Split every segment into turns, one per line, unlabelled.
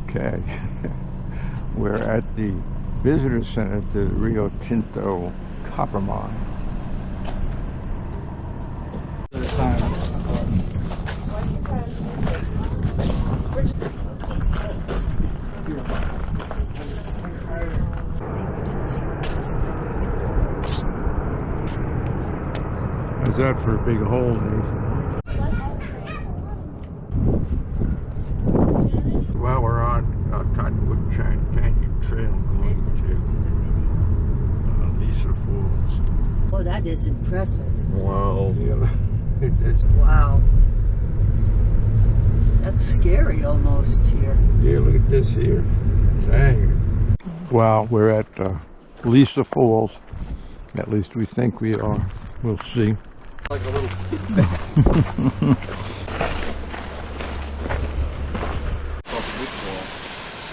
Okay. We're at the visitor center to the Rio Tinto copper mine. How's that for a big hole, Nathan? Well, we're on Cottonwood Canyon Trail going to Lisa Falls.
Oh, that is impressive.
Wow. Yeah. It is.
Wow. That's scary almost here.
Yeah, look at this here. Dang. Wow, we're at Lisa Falls. At least we think we are. We'll see.
Like a little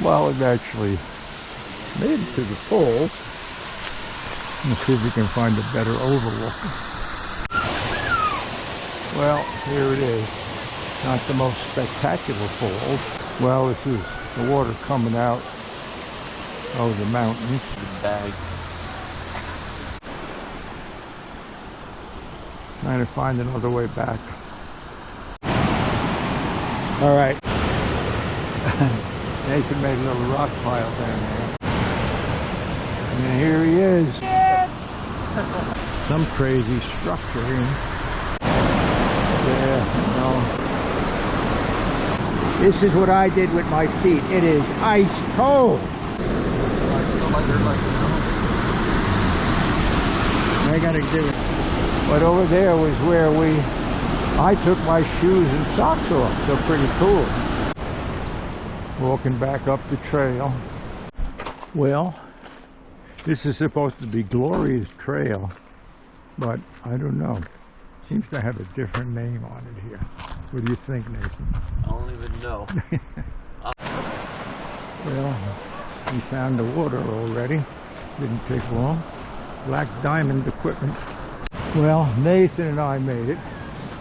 Well, we've actually made it to the falls. Let's see if we can find a better overlook. Well, here it is. Not the most spectacular falls. Well, this is the water coming out of the mountains.
bag.
Trying to find another way back. All right. Nathan made a little rock pile down there. And here he is. Some crazy structure here. Yeah, no. This is what I did with my feet. It is ice cold. I gotta give it. But over there was where I took my shoes and socks off. So pretty cool. Walking back up the trail. Well, this is supposed to be Gloria's Trail, but I don't know. Seems to have a different name on it here. What do you think, Nathan?
I don't even know.
Well, we found the water already. Didn't take long. Black Diamond equipment. Well, Nathan and I made it.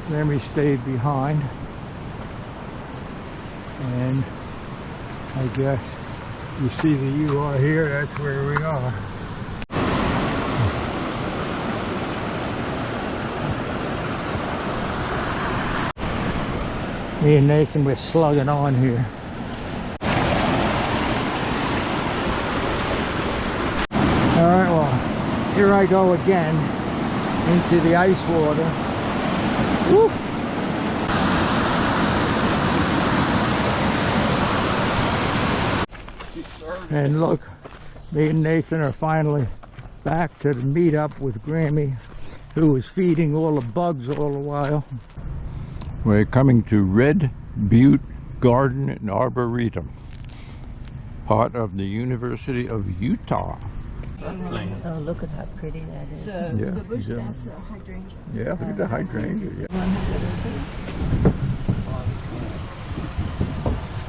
Remy stayed behind. And I guess you see the UR here, that's where we are. Me and Nathan were slugging on here. Alright, well, here I go again into the ice water. Woo! And look, me and Nathan are finally back to the meetup with Grammy, who was feeding all the bugs all the while. We're coming to Red Butte Garden and Arboretum, part of the University of Utah.
Oh, look at how pretty that is.
The bush, that's a hydrangea.
Yeah, look at the hydrangea. Yeah.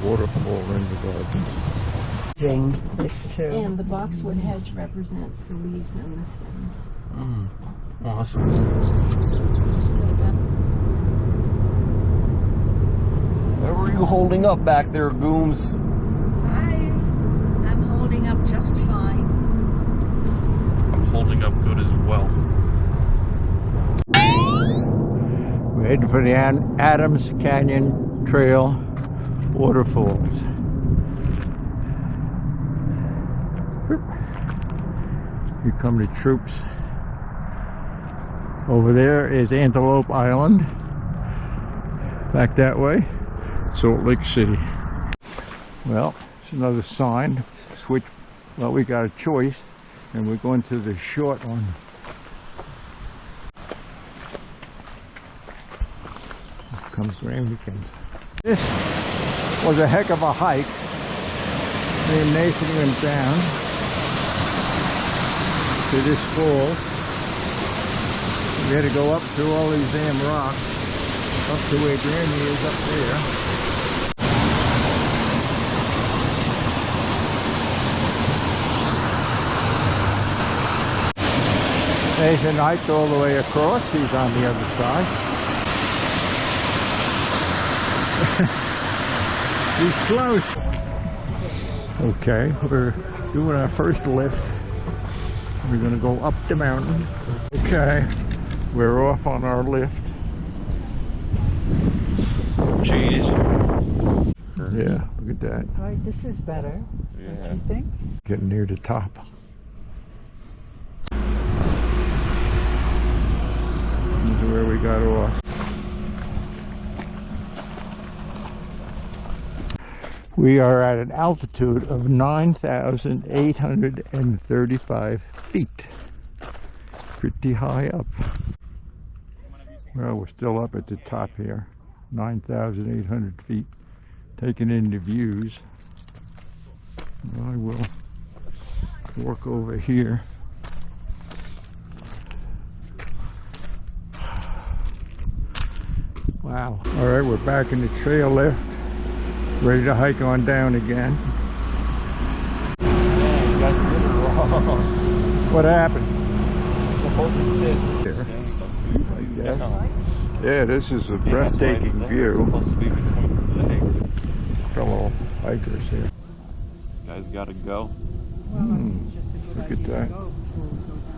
Waterfall in the garden.
This too.
And the boxwood hedge represents the leaves and the stems.
Awesome. What were you holding up back there, Gooms?
I'm holding up just fine.
I'm holding up good as well.
We're heading for the Adams Canyon Trail waterfalls. Here come the troops. Over there is Antelope Island. Back that way, Salt Lake City. Well, it's another sign. Switch. Well, we got a choice, and we're going to the short one. Here comes Ramekins. This was a heck of a hike. Me and Nathan went down to this fall. We had to go up through all these damn rocks, up to where Granny is up there. Nathan hiked all the way across. He's on the other side. He's close. Okay, we're doing our first lift. We're gonna go up the mountain. Okay, we're off on our lift.
Cheese.
Yeah, look at that.
All right, this is better.
Yeah.
Don't you think?
Getting near the top. This is where we got off. We are at an altitude of 9,835 feet. Pretty high up. Well, we're still up at the top here. 9,800 feet. Taking in the views. I will walk over here. Wow. All right, we're back in the trail lift. Ready to hike on down again.
Yeah, you guys did it wrong.
What happened?
You're supposed to sit
Here.
there.
Yes. Yeah, this is a breathtaking view.
Supposed to be between your legs.
Fellow hikers here.
Guys gotta go.
Look at that.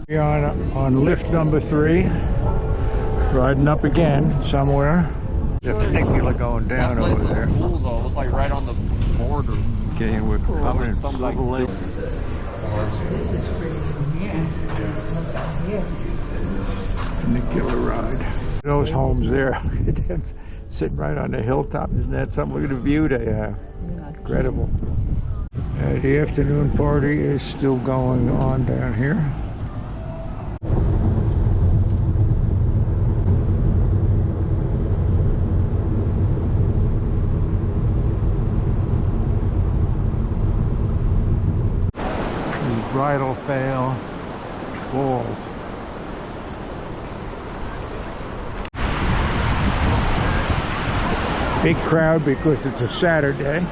We're on lift number 3. Riding up again somewhere. There's a funicular going down over there.
Cool though. Looks like right on the border.
Okay, we're coming in
Something
Cyberlink.
This is pretty. Yeah. Yeah.
Funicular ride. Those homes there, sitting right on the hilltop. Isn't that something? Look at the view they have. Incredible. The afternoon party is still going on down here. Bridal Fail Falls. Big crowd because it's a Saturday,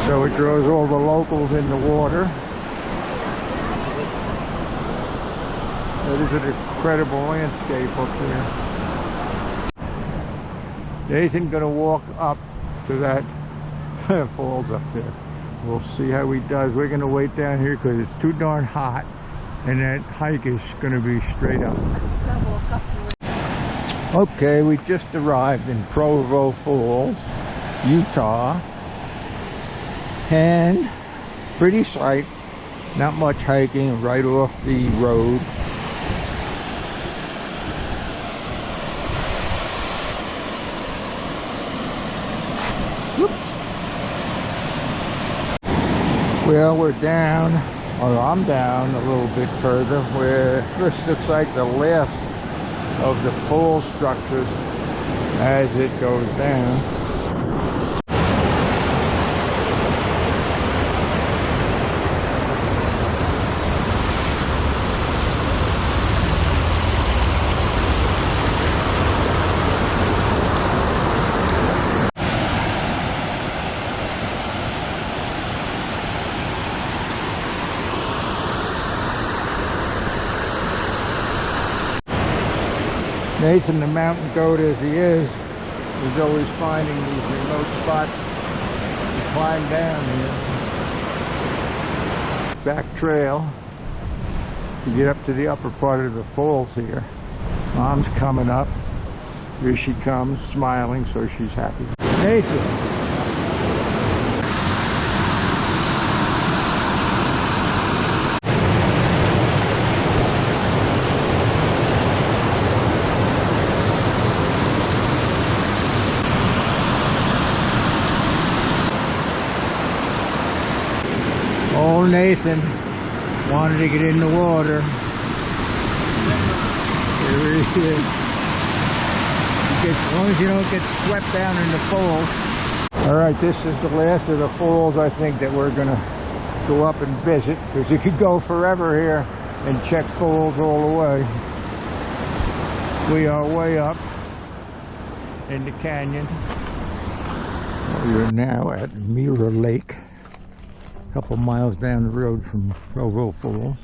so it draws all the locals in the water. That is an incredible landscape up there. Nathan's gonna walk up to that falls up there. We'll see how he does. We're going to wait down here because it's too darn hot, and that hike is going to be straight up. Okay, we just arrived in Provo Falls, Utah, and pretty sight. Not much hiking, right off the road. Well, we're down, or I'm down a little bit further, where this looks like the last of the fall structures as it goes down. Nathan, the mountain goat as he is always finding these remote spots to climb down here. Back trail to get up to the upper part of the falls here. Mom's coming up. Here she comes, smiling, so she's happy. Nathan! Old Nathan wanted to get in the water. Here he is. As long as you don't get swept down in the falls. Alright, this is the last of the falls, I think, that we're going to go up and visit, because you could go forever here and check falls all the way. We are way up in the canyon. We are now at Mirror Lake. A couple miles down the road from Provo Falls.